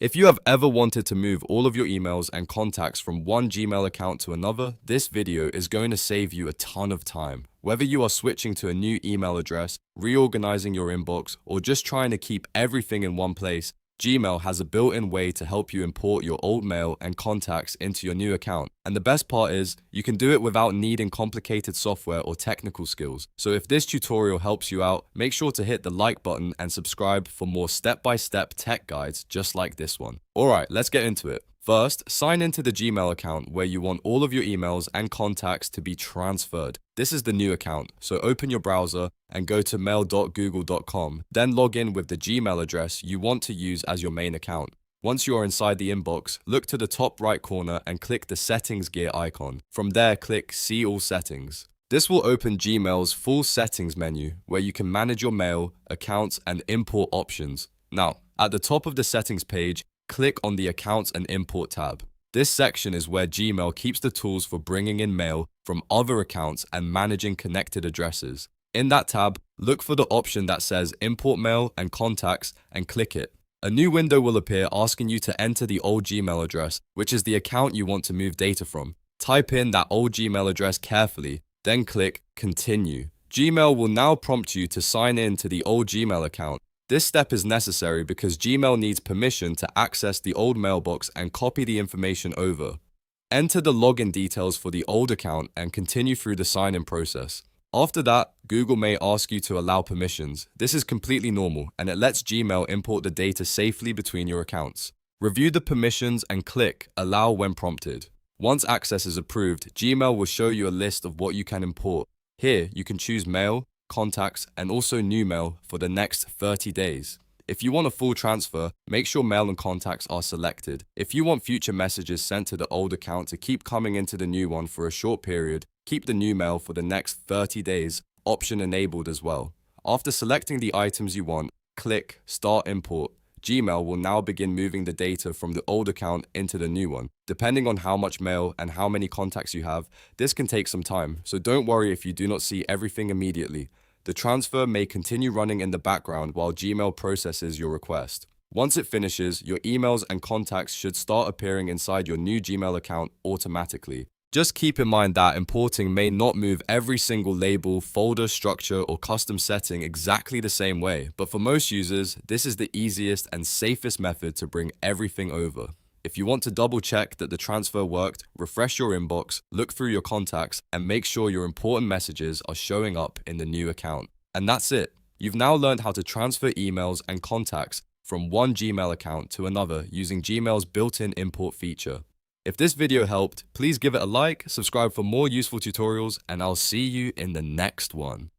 If you have ever wanted to move all of your emails and contacts from one Gmail account to another, this video is going to save you a ton of time. Whether you are switching to a new email address, reorganizing your inbox, or just trying to keep everything in one place, Gmail has a built-in way to help you import your old mail and contacts into your new account. And the best part is, you can do it without needing complicated software or technical skills. So if this tutorial helps you out, make sure to hit the like button and subscribe for more step-by-step tech guides just like this one. Alright, let's get into it. First, sign into the Gmail account where you want all of your emails and contacts to be transferred. This is the new account, so open your browser and go to mail.google.com. Then log in with the Gmail address you want to use as your main account. Once you are inside the inbox, look to the top right corner and click the settings gear icon. From there, click See All Settings. This will open Gmail's full settings menu where you can manage your mail, accounts, and import options. Now, at the top of the settings page, click on the Accounts and Import tab. This section is where Gmail keeps the tools for bringing in mail from other accounts and managing connected addresses. In that tab, look for the option that says Import Mail and Contacts and click it. A new window will appear asking you to enter the old Gmail address, which is the account you want to move data from. Type in that old Gmail address carefully, then click Continue. Gmail will now prompt you to sign in to the old Gmail account. This step is necessary because Gmail needs permission to access the old mailbox and copy the information over. Enter the login details for the old account and continue through the sign-in process. After that, Google may ask you to allow permissions. This is completely normal, and it lets Gmail import the data safely between your accounts. Review the permissions and click Allow when prompted. Once access is approved, Gmail will show you a list of what you can import. Here, you can choose mail, contacts, and also new mail for the next 30 days. If you want a full transfer, make sure mail and contacts are selected. If you want future messages sent to the old account to keep coming into the new one for a short period, keep the new mail for the next 30 days, option enabled as well. After selecting the items you want, click Start Import. Gmail will now begin moving the data from the old account into the new one. Depending on how much mail and how many contacts you have, this can take some time, so don't worry if you do not see everything immediately. The transfer may continue running in the background while Gmail processes your request. Once it finishes, your emails and contacts should start appearing inside your new Gmail account automatically. Just keep in mind that importing may not move every single label, folder, structure, or custom setting exactly the same way, but for most users, this is the easiest and safest method to bring everything over. If you want to double check that the transfer worked, refresh your inbox, look through your contacts, and make sure your important messages are showing up in the new account. And that's it. You've now learned how to transfer emails and contacts from one Gmail account to another using Gmail's built-in import feature. If this video helped, please give it a like, subscribe for more useful tutorials, and I'll see you in the next one.